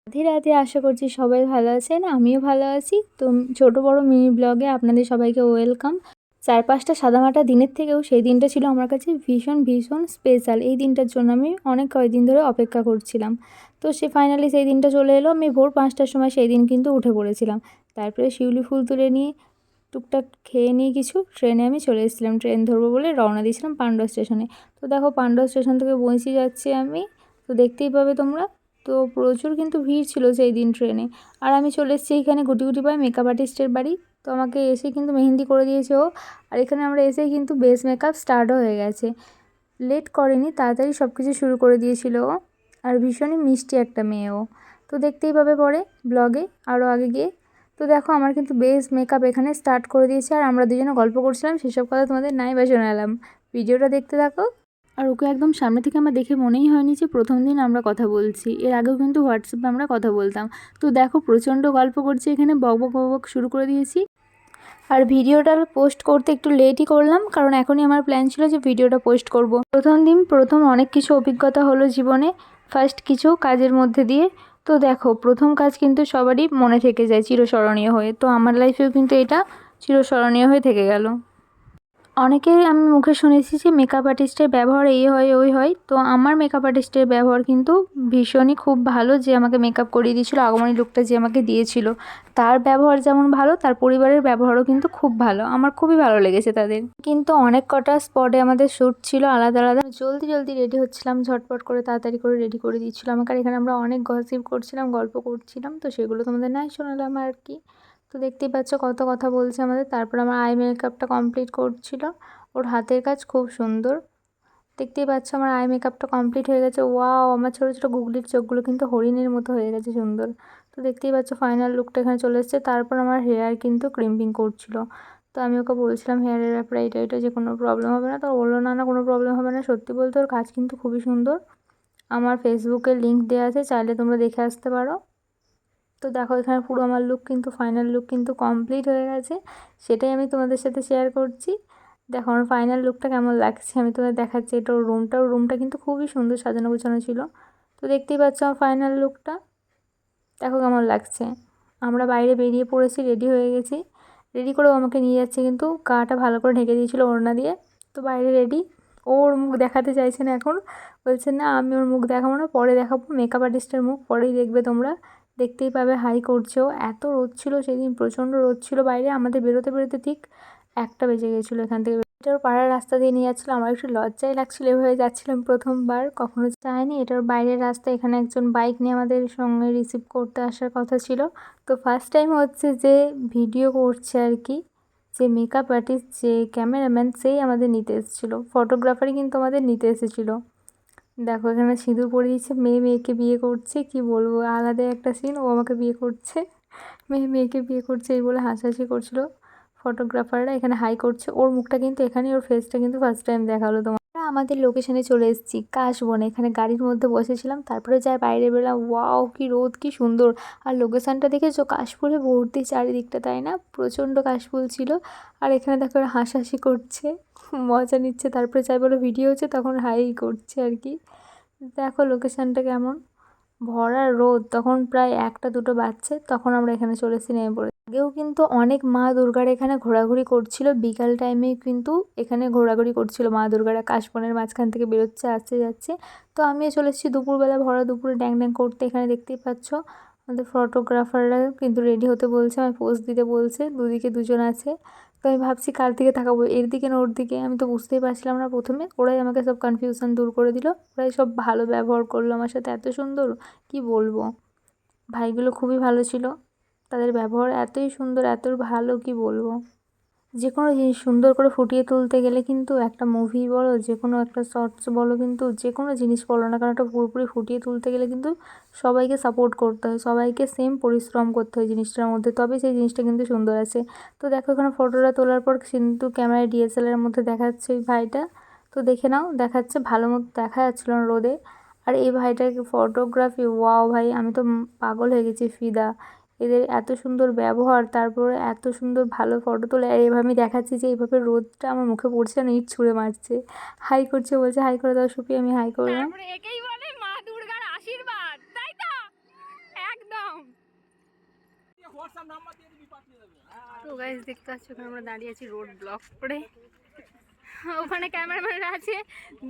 রাধে রাধে, আশা করছি সবাই ভালো আছেন, আমিও ভালো আছি। তো ছোট বড় মিনি ব্লগে আপনাদের সবাইকে ওয়েলকাম। 4-5টা সাদামাটা দিনের থেকেও সেই দিনটা ছিল আমার কাছে ভীষণ ভীষণ স্পেশাল। এই দিনটার জন্য আমি অনেক কয়েকদিন ধরে অপেক্ষা করছিলাম। তো ফাইনালি সেই দিনটা চলে এলো। আমি ভোর 5টার সময় সেই দিন কিন্তু উঠে পড়েছিলাম। তারপরে শিউলি ফুল তুলে নিয়ে টুকটাক খেয়ে নিয়ে কিছু ট্রেনে আমি চলে এসেছিলাম। ট্রেন ধরবো বলে রওনা দিয়েছিলাম পান্ডুয়া স্টেশনে। তো দেখো পান্ডুয়া স্টেশন থেকে বঁইচি যাচ্ছি আমি। তো দেখতেই পাবে তোমরা। তো প্রচুর কিন্তু ভিড় ছিল সেই দিন ট্রেনে। আর আমি চলে এসেছি এখানে গুটি গুটি পায়ে মেকআপ আর্টিস্টের বাড়ি। তো আমাকে এসে কিন্তু মেহেন্দি করে দিয়েছে ও। আর এখানে আমরা এসেই কিন্তু বেস মেকআপ স্টার্টও হয়ে গেছে। লেট করেনি, তাড়াতাড়ি সব কিছু শুরু করে দিয়েছিল ও। আর ভীষণই মিষ্টি একটা মেয়ে ও। তো দেখতেই পাবে পরে ব্লগে আরও আগে গিয়ে। তো দেখো আমার কিন্তু বেস মেকআপ এখানে স্টার্ট করে দিয়েছে, আর আমরা দুজনে গল্প করছিলাম, সেসব কথা তোমাদের নাই বা শোনালাম। ভিডিওটা দেখতে থাকো। আর ওকে একদম সামনে থেকে আমার দেখে মনেই হয়নি যে প্রথম দিন আমরা কথা বলছি। এর আগেও কিন্তু হোয়াটসঅ্যাপে আমরা কথা বলতাম। তো দেখো প্রচণ্ড গল্প করছি এখানে, বকবক বকবক শুরু করে দিয়েছি। আর ভিডিওটা পোস্ট করতে একটু লেটই করলাম, কারণ এখনই আমার প্ল্যান ছিল যে ভিডিওটা পোস্ট করব। প্রথম দিন প্রথম অনেক কিছু অভিজ্ঞতা হলো জীবনে, ফার্স্ট কিছু কাজের মধ্যে দিয়ে। তো দেখো প্রথম কাজ কিন্তু সবারই মনে থেকে যায় চিরস্মরণীয় হয়ে। তো আমার লাইফেও কিন্তু এটা চিরস্মরণীয় হয়ে থেকে গেল। অনেকের আমি মুখে শুনেছি যে মেকআপ আর্টিস্টের ব্যবহার এই হয় ওই হয়। তো আমার মেকআপ আর্টিস্টের ব্যবহার কিন্তু ভীষণই খুব ভালো। যে আমাকে মেকআপ করিয়ে দিয়েছিল, আগমনী লুকটা যে আমাকে দিয়েছিল, তার ব্যবহার যেমন ভালো, তার পরিবারের ব্যবহারও কিন্তু খুব ভালো। আমার খুবই ভালো লেগেছে তাদের। কিন্তু অনেক কটা স্পটে আমাদের শ্যুট ছিল আলাদা আলাদা। জলদি জলদি রেডি হচ্ছিলাম, ঝটপট করে তাড়াতাড়ি করে রেডি করে দিচ্ছিল আমাকে। আর এখানে আমরা অনেক গসিপ করছিলাম, গল্প করছিলাম। তো সেগুলো তোমাদের নাই শোনালাম আর কি। তো দেখতেই পাচ্ছ কত কথা বলছে আমাদের। তারপর আমার আই মেকআপটা কমপ্লিট করছিল। ওর হাতের কাজ খুব সুন্দর। দেখতেই পাচ্ছ আমার আই মেকআপটা কমপ্লিট হয়ে গেছে। ওয়াও, আমার ছোটো ছোটো গুগলির চোখগুলো কিন্তু হরিণের মতো হয়ে গেছে সুন্দর। তো দেখতেই পাচ্ছ ফাইনাল লুকটা এখানে চলে এসেছে। তারপর আমার হেয়ার কিন্তু ক্রিম্পিং করছিল। তো আমি ওকে বলছিলাম হেয়ারের ব্যাপারে এটা যে কোনো প্রবলেম হবে না। তো বললো না না, কোনো প্রবলেম হবে না। সত্যি বলতে ওর কাজ কিন্তু খুবই সুন্দর। আমার ফেসবুকের লিঙ্ক দেওয়া আছে, চাইলে তোমরা দেখে আসতে পারো। তো দেখো এখানে পুরো আমার লুক কিন্তু ফাইনাল লুক কিন্তু কমপ্লিট হয়ে গেছে। সেটাই আমি তোমাদের সাথে শেয়ার করছি। দেখো আমার ফাইনাল লুকটা কেমন লাগছে আমি তোমাদের দেখাচ্ছি। এটা ওর রুমটা কিন্তু খুবই সুন্দর সাজানো গোছানো ছিল। তো দেখতেই পাচ্ছ আমার ফাইনাল লুকটা, দেখো কেমন লাগছে। আমরা বাইরে বেরিয়ে পড়েছি, রেডি হয়ে গেছি। রেডি করেও আমাকে নিয়ে যাচ্ছে, কিন্তু গাটা ভালো করে ঢেকে দিয়েছিল ওড়না দিয়ে। তো বাইরে রেডি। ওর মুখ দেখাতে চাইছে না এখন, বলছে না আমি ওর মুখ দেখাবো না, পরে দেখাবো। মেকআপ আর্টিস্টের মুখ পরেই দেখবে তোমরা, দেখতেই পাবে। হাই করছে ও। এত রোদ ছিল সেদিন, প্রচণ্ড রোদ ছিল বাইরে। আমাদের বেরোতে বেরোতে ঠিক 1টা বেজে গেছিলো এখান থেকে। এটার পাড়ার রাস্তা দিয়ে নিয়ে যাচ্ছিলো, আমার একটু লজ্জাই লাগছিলো। এভাবে যাচ্ছিলাম প্রথমবার, কখনো যাইনি। এটার বাইরের রাস্তা। এখানে একজন বাইক নিয়ে আমাদের সঙ্গে রিসিভ করতে আসার কথা ছিল। তো ফার্স্ট টাইম হচ্ছে যে ভিডিও করছে আর কি, যে মেকআপ আর্টিস্ট, যে ক্যামেরাম্যান, সেই আমাদের নিতে এসেছিলো। ফটোগ্রাফারই কিন্তু আমাদের নিতে এসেছিলো। দেখো এখানে সিঁদুর পরিয়ে দিচ্ছে, মেয়ে মেয়েকে বিয়ে করছে। কি বলবো, আলাদাই একটা সিন। ও আমাকে বিয়ে করছে, মেয়ে মেয়েকে বিয়ে করছে এই বলে হাসাহাসি করছিল ফটোগ্রাফাররা। এখানে হাই করছে। ওর মুখটা কিন্তু এখানেই, ওর ফেসটা কিন্তু ফার্স্ট টাইম দেখালো তোমার। আমরা আমাদের লোকেশনে চলে এসেছি, কাশবনে। এখানে গাড়ির মধ্যে বসেছিলাম, তারপরে যাই বাইরে বেরোলাম। ওয়াও, কি রোদ, কি সুন্দর। আর লোকেশনটা দেখেছো, কাশফুলে ভর্তি চারিদিকটা, তাই না? প্রচণ্ড কাশফুল ছিল। আর এখানে দেখো ওরা হাসাহাসি করছে, মজা নিচ্ছে। তারপরে যাই বলো ভিডিও হচ্ছে, তখন হাই করছে আর কি। দেখো লোকেশনটা কেমন। ভরা রোদ, তখন প্রায় 1টা 2টো বাজছে, তখন আমরা এখানে চলে এসেছি, নেমে পড়ে। আগেও কিন্তু অনেক মা দুর্গার এখানে ঘোরাঘুরি করছিল। বিকাল টাইমে কিন্তু এখানে ঘোরাঘুরি করছিল মা দুর্গারা। কাশবনের মাঝখান থেকে বেরোচ্ছে, আসছে যাচ্ছে। তো আমিও চলে এসেছি দুপুরবেলা, ভরা দুপুরে ড্যাং ড্যাং করতে। এখানে দেখতেই পাচ্ছ আমাদের ফটোগ্রাফাররা কিন্তু রেডি হতে বলছে, আমায় পোজ দিতে বলছে। দুদিকে দুজন আছে। তো আমি ভাবছি কার দিকে তাকাবো, এর দিকে না ওর দিকে, আমি তো বুঝতেই পারছিলাম না প্রথমে। ওরাই আমাকে সব কনফিউশন দূর করে দিল। ওরাই সব ভালো ব্যবহার করলো আমার সাথে, এত সুন্দর, কি বলবো। ভাইগুলো খুবই ভালো ছিল, তাদের ব্যবহার এতই সুন্দর, এত ভালো, কি বলবো। যে কোনো জিনিস সুন্দর করে ফুটিয়ে তুলতে গেলে কিন্তু, একটা মুভি বলো, যে কোনো একটা শর্টস বলো, কিন্তু যে কোনো জিনিস বলো না কারণ, একটা পুরোপুরি ফুটিয়ে তুলতে গেলে কিন্তু সবাইকে সাপোর্ট করতে হয়, সবাইকে সেম পরিশ্রম করতে হয় জিনিসটার মধ্যে, তবে সেই জিনিসটা কিন্তু সুন্দর আছে। তো দেখো এখানে ফটোটা তোলার পর কিন্তু ক্যামেরায় ডিএসএলআর মধ্যে দেখাচ্ছে ওই ভাইটা। তো দেখে নাও, দেখাচ্ছে ভালো মতো, দেখা যাচ্ছিলো না রোদে। আর এই ভাইটার ফটোগ্রাফি, ওয়াও ভাই, আমি তো পাগল হয়ে গেছি, ফিদা। এদের এত সুন্দর ব্যবহার, তারপরে এত সুন্দর ভালো ফটো তোলে। আর এভাবে আমি দেখাচ্ছি যে এইভাবে রোদটা আমার মুখে পড়ছে না, ইট ছুঁড়ে মারছে। হাই করছে, বলছে হাই করে দাও সুপি, আমি হাই করলাম। তো গাইস দেখতে পাচ্ছ ওখানে আমরা দাঁড়িয়ে আছি রোড ব্লক করে, ওখানে ক্যামেরাম্যানরা আছে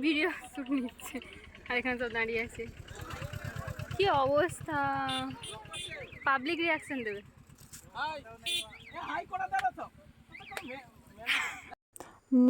ভিডিও শুট নিচ্ছে, আর এখানে তো দাঁড়িয়ে আছে। কি অবস্থা, পাবলিক রিয়াকশন দেবে।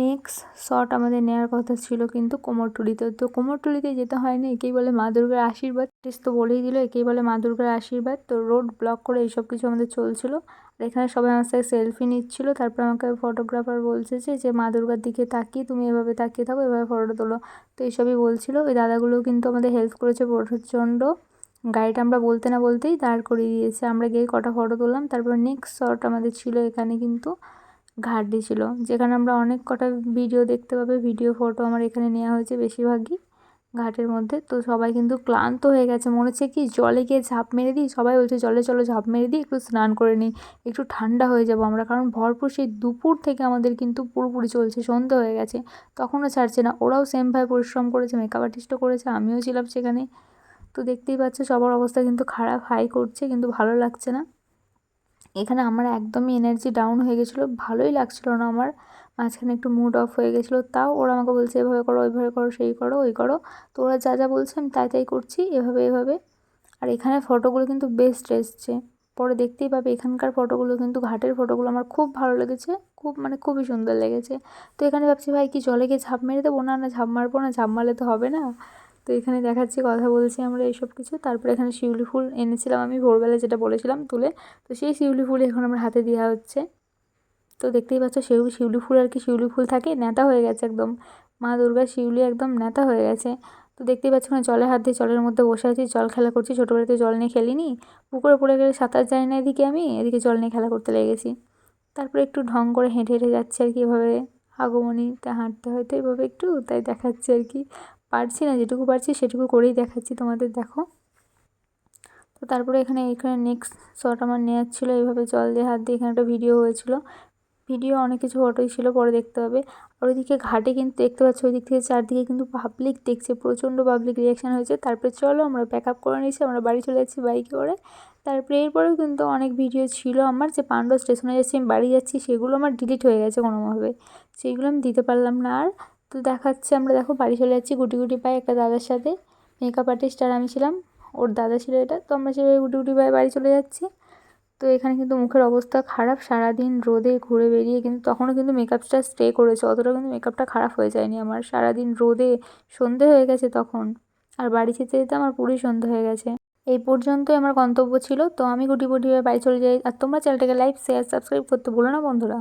নেক্সট শট আমাদের নেওয়ার কথা ছিল কিন্তু কোমরটুলিতে, তো কোমরটুলিতে যেতে হয়নি, একেই বলে মা দুর্গার আশীর্বাদ, তো বলেই দিল একেই বলে মা দুর্গার আশীর্বাদ। তো রোড ব্লক করে এইসব কিছু আমাদের চলছিল, আর এখানে সবাই আমার সাথে সেলফি নিচ্ছিল। তারপর আমাকে ফটোগ্রাফার বলছে যে মা দুর্গার দিকে তাকিয়ে তুমি এভাবে তাকিয়ে থাকো, এভাবে ফটো তোলো। তো এইসবই বলছিল। ওই দাদাগুলো কিন্তু আমাদের হেল্প করেছে প্রচণ্ড, গাড়িটা আমরা বলতে না বলতেই দাঁড় করিয়ে দিয়েছে। আমরা গিয়ে কটা ফটো তুললাম। তারপর নেক্সট শট আমাদের ছিল এখানে কিন্তু ঘাটটি ছিল, যেখানে আমরা অনেক কটা ভিডিও দেখতে পাবে, ভিডিও ফটো আমার এখানে নেওয়া হয়েছে বেশিরভাগই ঘাটের মধ্যে। তো সবাই কিন্তু ক্লান্ত হয়ে গেছে, মনে হচ্ছে কি জলে গিয়ে ঝাঁপ মেরে দিই, সবাই বলছে জলে চলো ঝাঁপ মেরে দিই, একটু স্নান করে নিই, একটু ঠান্ডা হয়ে যাবো আমরা, কারণ ভরপুর সেই দুপুর থেকে আমাদের কিন্তু পুরোপুরি চলছে, সন্ধ্যে হয়ে গেছে, তখনও ছাড়ছে না। ওরাও সেমভাবে পরিশ্রম করেছে, মেকআপ আর্টিস্টও করেছে, আমিও ছিলাম সেখানে। তো দেখতেই পাচ্ছ সবার অবস্থা কিন্তু খারাপ, হাই করছে কিন্তু ভালো লাগছে না। এখানে আমার একদমই এনার্জি ডাউন হয়ে গেছিলো, ভালোই লাগছিলো না আমার, মাঝখানে একটু মুড অফ হয়ে গেছিলো। তাও ওরা আমাকে বলছে এভাবে করো, ওইভাবে করো, সেই করো, ওই করো। তো ওরা যা যা বলছে আমি তাই তাই করছি, এভাবে এভাবে। আর এখানে ফটোগুলো কিন্তু বেস্ট এসছে, পরে দেখতেই পাবে। এখানকার ফটোগুলো কিন্তু ঘাটের ফটোগুলো আমার খুব ভালো লেগেছে, খুব মানে খুবই সুন্দর লেগেছে। তো এখানে ভাবছি ভাই কি জলে গিয়ে ঝাঁপ মেরে দেবো, না না ঝাঁপ মারবো না, ঝাঁপ মারলে তো হবে না। তো এখানে দেখাচ্ছি, কথা বলছি আমরা এইসব কিছু। তারপরে এখানে শিউলি ফুল এনেছিলাম আমি ভোরবেলা, যেটা বলেছিলাম তুলে, তো সেই শিউলি ফুল এখন আমার হাতে দেওয়া হচ্ছে। তো দেখতেই পাচ্ছ শিউলি ফুল আর কি শিউলি ফুল থাকে, ন্যাতা হয়ে গেছে একদম, মা দুর্গার শিউলি একদম ন্যাতা হয়ে গেছে। তো দেখতেই পাচ্ছ না জলে হাত দিয়ে জলের মধ্যে বসে আছি, জল খেলা করছি। ছোটোবেলাতে জল নিয়ে খেলিনি, পুকুরে পড়ে গেলে সাঁতার যাই না এদিকে, আমি এদিকে জল নিয়ে খেলা করতে লেগেছি। তারপরে একটু ঢং করে হেঁটে হেঁটে যাচ্ছে আর কি, এভাবে আগমনীতে হাঁটতে হয়তো এভাবে একটু, তাই দেখাচ্ছি আর কি, পারছি না, যেটুকু পারছি সেটুকু করেই দেখাচ্ছি তোমাদের, দেখো। তো তারপরে এখানে নেক্সট শট আমার নেওয়ার ছিল, এইভাবে জল দিয়ে হাত দিয়ে এখানে একটা ভিডিও হয়েছিল, ভিডিও অনেক কিছু ফটোই ছিল, পরে দেখতে হবে। আর ওইদিকে ঘাটে কিন্তু দেখতে পাচ্ছ ওই দিক থেকে চারদিকে কিন্তু পাবলিক দেখছে, প্রচণ্ড পাবলিক রিয়াকশান হয়েছে। তারপরে চলো আমরা প্যাক আপ করে নিয়েছি, আমরা বাড়ি চলে যাচ্ছি বাইকে করে। তারপরে এরপরেও কিন্তু অনেক ভিডিও ছিল আমার, যে পান্ডু স্টেশনে যাচ্ছি আমি বাড়ি যাচ্ছি, সেগুলো আমার ডিলিট হয়ে গেছে কোনোভাবে, সেইগুলো আমি দিতে পারলাম না আর। তো দেখাচ্ছে আমরা দেখো বাড়ি চলে যাচ্ছি গুটি গুটি পায়ে একটা দাদার সাথে, মেকআপ আর্টিস্ট আর আমি ছিলাম, ওর দাদা ছিল এটা। তো আমরা সেভাবে গুটি গুটি পায়ে বাড়ি চলে যাচ্ছি। তো এখানে কিন্তু মুখের অবস্থা খারাপ, সারাদিন রোদে ঘুরে বেরিয়ে কিন্তু তখনও কিন্তু মেকআপটা স্টে করেছে, অতটা কিন্তু মেকআপটা খারাপ হয়ে যায়নি আমার, সারাদিন রোদে সন্ধে হয়ে গেছে তখন, আর বাড়ি যেতে যেতে আমার পুরোই সন্ধে হয়ে গেছে। এই পর্যন্তই আমার গন্তব্য ছিল। তো আমি গুটি গুটি হয়ে বাড়ি চলে যাই, আর তোমরা চ্যানেলটাকে লাইক শেয়ার সাবস্ক্রাইব করতে ভুলো না বন্ধুরা।